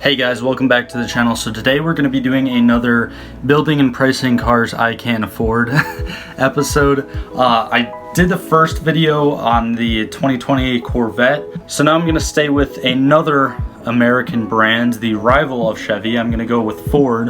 Hey guys, welcome back to the channel. So today we're going to be doing another building and pricing cars I can't afford episode. I did the first video on the 2020 Corvette, so now I'm going to stay with another American brand, the rival of Chevy. I'm going to go with Ford,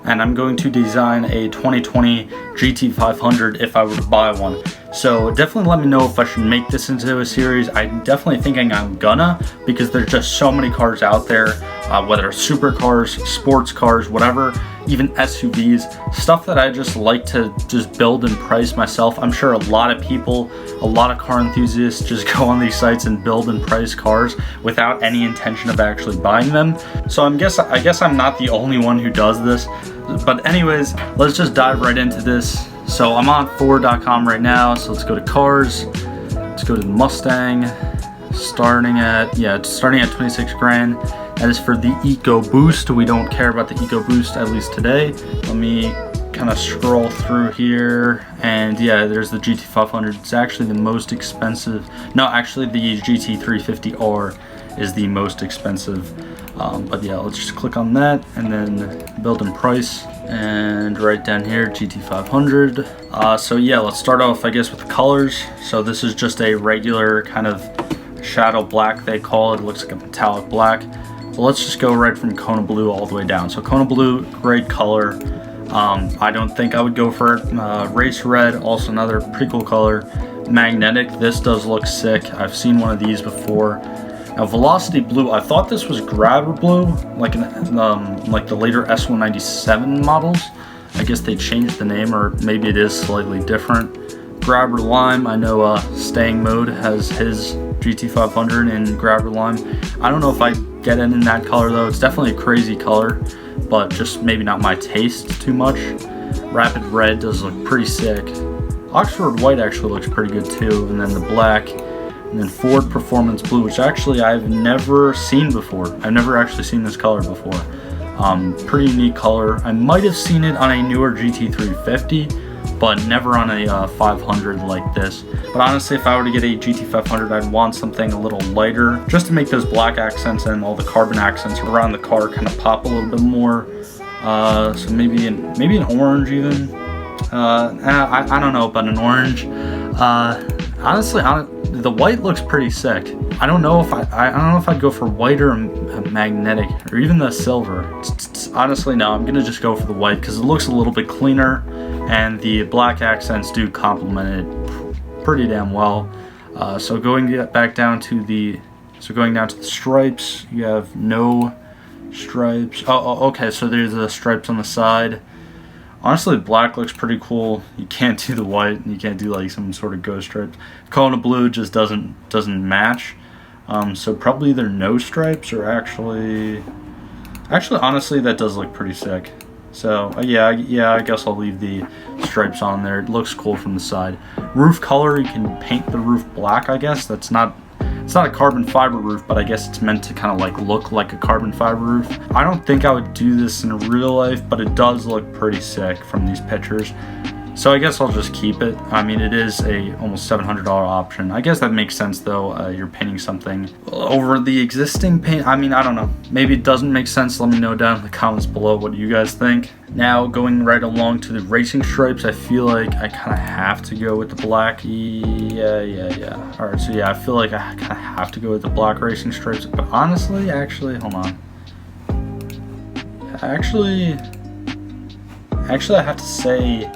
and I'm going to design a 2020 GT500 if I were to buy one. So definitely let me know if I should make this into a series. I'm definitely thinking I'm gonna, because there's just so many cars out there, whether it's supercars, sports cars, whatever, even SUVs, stuff that I just like to just build and price myself. I'm sure a lot of people, a lot of car enthusiasts just go on these sites and build and price cars without any intention of actually buying them. So I guess I'm not the only one who does this. But anyways, let's just dive right into this. So I'm on Ford.com right now, so let's go to cars. Let's go to the Mustang, starting at 26 grand. That is for the EcoBoost. We don't care about the EcoBoost, at least today. Let me kind of scroll through here, and yeah, there's the GT500. It's actually the most expensive. No, actually the GT350R is the most expensive. But yeah, let's just click on that and then build and price, and right down here GT500. So yeah, let's start off I guess with the colors. So this is just a regular kind of shadow black, they call it. It looks like a metallic black. But let's just go right from Kona Blue all the way down. So Kona Blue, great color. I don't think I would go for it. Race Red, also another pretty cool color. Magnetic, this does look sick. I've seen one of these before. Now Velocity Blue, I thought this was Grabber Blue, like the later S197 models. I guess they changed the name, or maybe it is slightly different. Grabber Lime, I know Staying Mode has his GT500 in Grabber Lime. I don't know if I get it in that color though. It's definitely a crazy color, but just maybe not my taste too much. Rapid Red does look pretty sick. Oxford White actually looks pretty good too, and then the black. And then Ford Performance Blue, which actually I've never seen before. I've never actually seen this color before. Pretty unique color. I might have seen it on a newer GT350, but never on a 500 like this. But honestly, if I were to get a GT500, I'd want something a little lighter, just to make those black accents and all the carbon accents around the car kind of pop a little bit more. So maybe an orange even. I don't know about an orange. Honestly, the white looks pretty sick. I don't know if I'd go for white or magnetic or even the silver. Honestly, no, I'm gonna just go for the white because it looks a little bit cleaner, and the black accents do complement it pretty damn well. So going down to the stripes, you have no stripes. Oh, okay. So there's the stripes on the side. Honestly, black looks pretty cool. You can't do the white, and you can't do like some sort of ghost stripes. Kona Blue just doesn't match. So probably either no stripes or actually honestly that does look pretty sick. So yeah, I guess I'll leave the stripes on there. It looks cool from the side. Roof color, you can paint the roof black, I guess. It's not a carbon fiber roof, but I guess it's meant to kind of like look like a carbon fiber roof. I don't think I would do this in real life, but it does look pretty sick from these pictures. So I guess I'll just keep it. I mean, it is a almost $700 option. I guess that makes sense though. You're painting something over the existing paint. I mean, I don't know. Maybe it doesn't make sense. Let me know down in the comments below what you guys think. Now going right along to the racing stripes, I feel like I kind of have to go with the black. Yeah. All right, so yeah, I feel like I kind of have to go with the black racing stripes. But honestly, hold on. Actually, I have to say,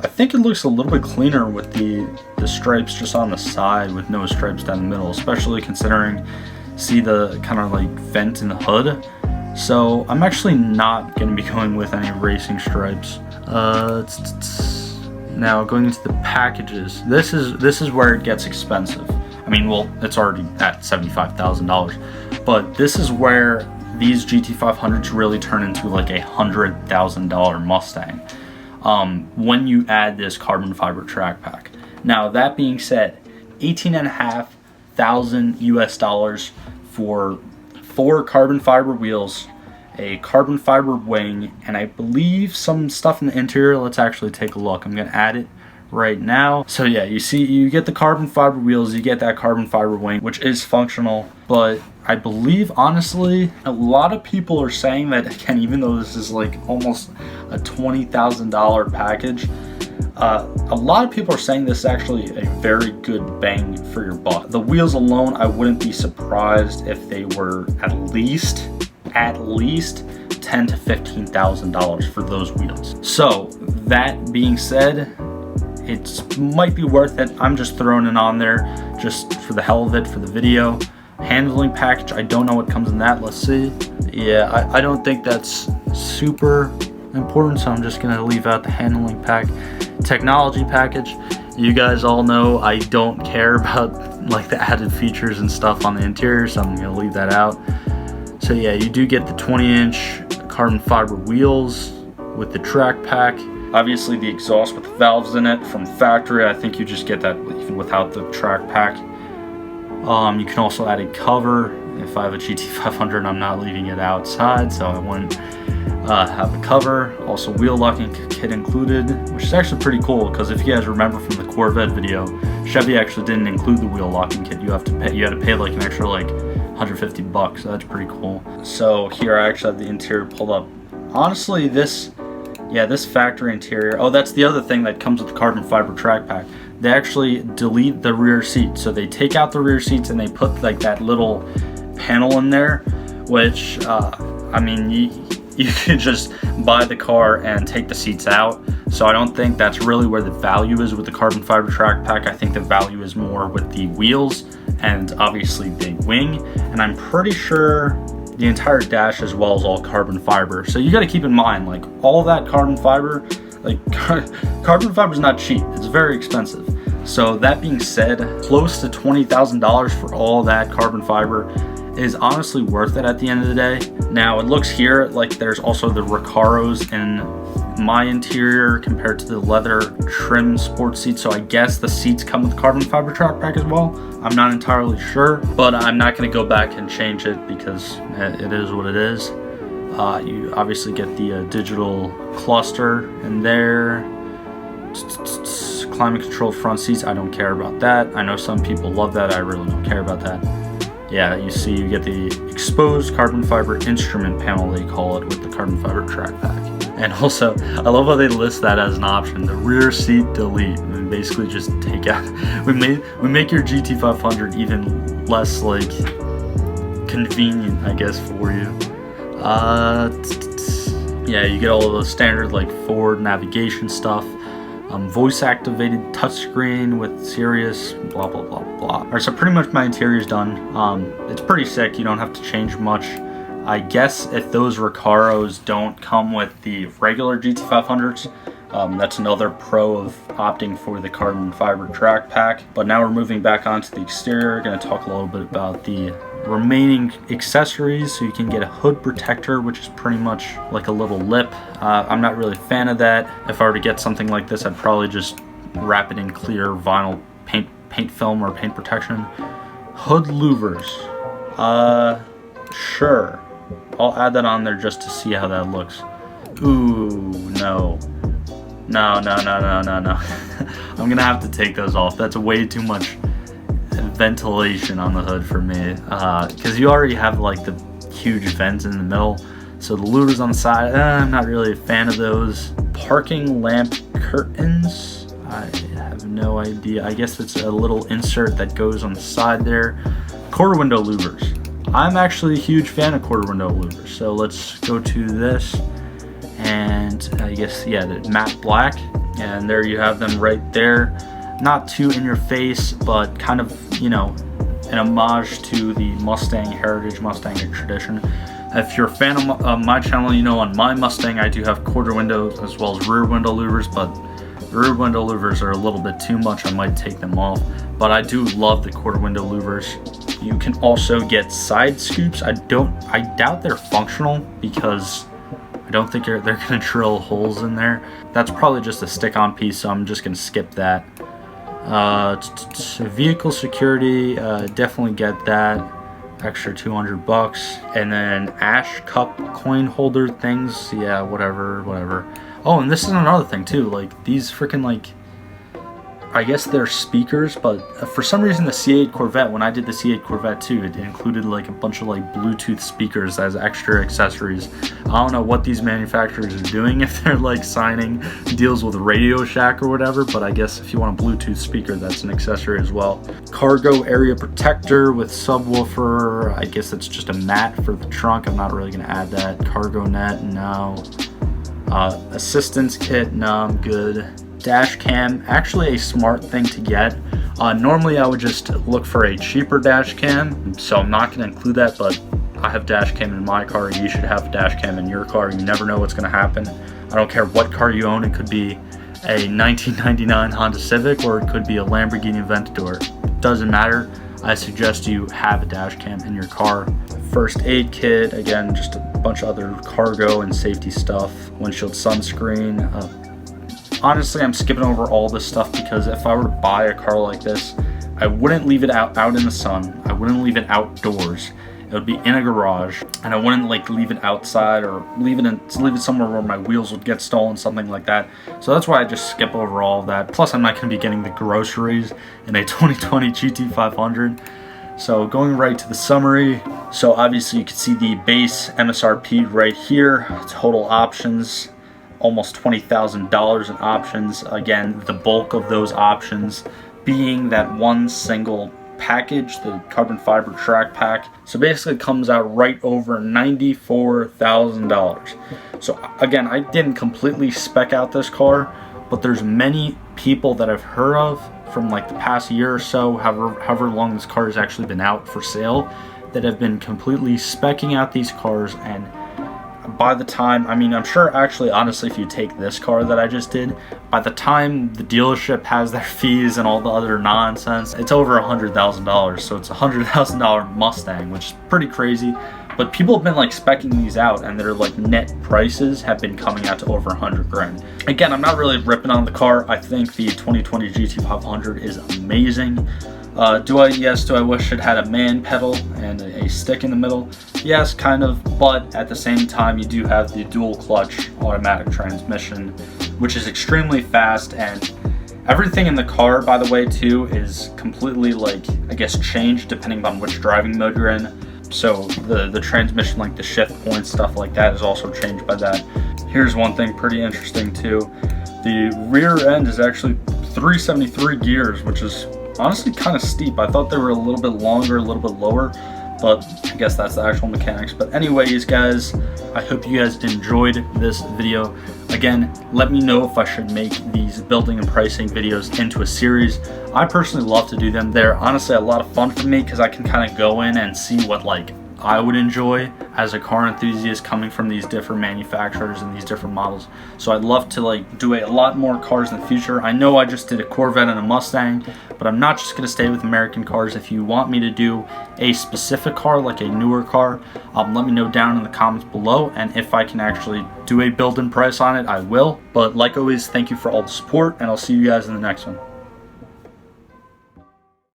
I think it looks a little bit cleaner with the stripes just on the side with no stripes down the middle, especially considering, see the kind of like vent in the hood. So I'm actually not going to be going with any racing stripes. Now going into the packages, this is where it gets expensive. I mean, well, it's already at $75,000, but this is where these GT500s really turn into like a $100,000 Mustang. When you add this carbon fiber track pack. Now that being said, $18,500 US for 4 carbon fiber wheels, a carbon fiber wing, and I believe some stuff in the interior. Let's actually take a look. I'm gonna add it right now. So yeah, you see, you get the carbon fiber wheels, you get that carbon fiber wing, which is functional, but I believe, honestly, a lot of people are saying that, again, even though this is like almost a $20,000 package, a lot of people are saying this is actually a very good bang for your buck. The wheels alone, I wouldn't be surprised if they were at least $10,000 to $15,000 for those wheels. So that being said, it might be worth it. I'm just throwing it on there just for the hell of it for the video. Handling package, I don't know what comes in that. Let's see. Yeah, I don't think that's super important, so I'm just gonna leave out the handling pack. Technology package, you guys all know I don't care about like the added features and stuff on the interior, so I'm gonna leave that out. So yeah, you do get the 20-inch carbon fiber wheels with the track pack. Obviously the exhaust with the valves in it from factory. I think you just get that even without the track pack. You can also add a cover. If I have a GT500, I'm not leaving it outside, so I wouldn't have a cover. Also wheel locking kit included, which is actually pretty cool because if you guys remember from the Corvette video, Chevy actually didn't include the wheel locking kit. You had to pay like an extra like $150, so that's pretty cool. So here I actually have the interior pulled up. Honestly, this factory interior, oh, that's the other thing that comes with the carbon fiber track pack. They actually delete the rear seat. So they take out the rear seats and they put like that little panel in there, which, I mean, you can just buy the car and take the seats out. So I don't think that's really where the value is with the carbon fiber track pack. I think the value is more with the wheels and obviously the wing. And I'm pretty sure the entire dash as well is all carbon fiber. So you got to keep in mind, like all that carbon fiber, like carbon fiber is not cheap. It's very expensive. So that being said, close to $20,000 for all that carbon fiber is honestly worth it at the end of the day. Now it looks here like there's also the Recaros in my interior compared to the leather trim sports seats. So I guess the seats come with carbon fiber track pack as well. I'm not entirely sure, but I'm not going to go back and change it because it is what it is. You obviously get the digital cluster in there. Climate controlled front seats, I don't care about that. I know some people love that, I really don't care about that. Yeah, you see you get the exposed carbon fiber instrument panel, they call it, with the carbon fiber track pack. And also, I love how they list that as an option, the rear seat delete. And basically just take out, we make your GT500 even less like convenient, I guess, for you. Yeah, you get all of those standard like forward navigation stuff. Voice activated touchscreen with Sirius, blah blah blah blah. Alright, so pretty much my interior is done. It's pretty sick, you don't have to change much. I guess if those Recaros don't come with the regular GT500s, that's another pro of opting for the carbon fiber track pack. But now we're moving back onto the exterior. Going to talk a little bit about the remaining accessories. So you can get a hood protector, which is pretty much like a little lip. I'm not really a fan of that. If I were to get something like this, I'd probably just wrap it in clear vinyl paint film or paint protection. Hood louvers. Sure. I'll add that on there just to see how that looks. Ooh, no. No. I'm gonna have to take those off. That's way too much ventilation on the hood for me. Because you already have like the huge vents in the middle. So the louvers on the side, I'm not really a fan of those. Parking lamp curtains. I have no idea. I guess it's a little insert that goes on the side there. Quarter window louvers. I'm actually a huge fan of quarter window louvers. So let's go to this. And I guess, yeah, the matte black. And there you have them right there. Not too in your face, but kind of, you know, an homage to the Mustang heritage, Mustang tradition. If you're a fan of my channel, you know on my Mustang I do have quarter windows as well as rear window louvers, but rear window louvers are a little bit too much. I might take them off, but I do love the quarter window louvers. You can also get side scoops. I doubt they're functional because I don't think they're gonna drill holes in there. That's probably just a stick-on piece, so I'm just gonna skip that. Vehicle security, definitely get that. Extra $200. And then ash cup coin holder things, yeah, whatever. Oh, and this is another thing too, like these freaking like I guess they're speakers, but for some reason the C8 Corvette, when I did the C8 Corvette too, it included like a bunch of like Bluetooth speakers as extra accessories. I don't know what these manufacturers are doing, if they're like signing deals with Radio Shack or whatever, but I guess if you want a Bluetooth speaker, that's an accessory as well. Cargo area protector with subwoofer. I guess it's just a mat for the trunk. I'm not really gonna add that. Cargo net, no. Assistance kit, no, I'm good. Dash cam, actually a smart thing to get. Normally I would just look for a cheaper dash cam, so I'm not going to include that, but I have dash cam in my car. You should have dash cam in your car. You never know what's going to happen. I don't care what car you own. It could be a 1999 Honda Civic or it could be a Lamborghini Aventador. Doesn't matter. I suggest you have a dash cam in your car. First aid kit, again, just a bunch of other cargo and safety stuff. Windshield sunscreen. Honestly, I'm skipping over all this stuff because if I were to buy a car like this, I wouldn't leave it out in the sun. I wouldn't leave it outdoors. It would be in a garage, and I wouldn't like leave it outside or leave it somewhere where my wheels would get stolen, something like that. So that's why I just skip over all of that. Plus, I'm not going to be getting the groceries in a 2020 GT500. So going right to the summary. So obviously you can see the base MSRP right here. Total options, almost $20,000 in options. Again, the bulk of those options being that one single package, the carbon fiber track pack. So basically it comes out right over $94,000. So again, I didn't completely spec out this car, but there's many people that I've heard of from like the past year or so, however long this car has actually been out for sale, that have been completely specking out these cars. And by the time, I mean, I'm sure actually, honestly, if you take this car that I just did, by the time the dealership has their fees and all the other nonsense, it's over $100,000. So it's a $100,000 Mustang, which is pretty crazy. But people have been like specking these out, and their like net prices have been coming out to over 100 grand. Again, I'm not really ripping on the car. I think the 2020 GT500 is amazing. Do I wish it had a man pedal and a stick in the middle? Yes, kind of, but at the same time, you do have the dual clutch automatic transmission, which is extremely fast, and everything in the car, by the way, too, is completely like, I guess, changed depending on which driving mode you're in. So the transmission, like the shift points, stuff like that, is also changed by that. Here's one thing pretty interesting too. The rear end is actually 373 gears, which is honestly kind of steep. I thought they were a little bit longer, a little bit lower, but I guess that's the actual mechanics. But anyways, guys, I hope you guys enjoyed this video. Again, let me know if I should make these building and pricing videos into a series. I personally love to do them. They're honestly a lot of fun for me because I can kind of go in and see what like I would enjoy as a car enthusiast coming from these different manufacturers and these different models. So I'd love to like do a lot more cars in the future. I know I just did a Corvette and a Mustang, but I'm not just going to stay with American cars. If you want me to do a specific car, like a newer car, let me know down in the comments below, and if I can actually do a build and price on it, I will. But like always, thank you for all the support, and I'll see you guys in the next one.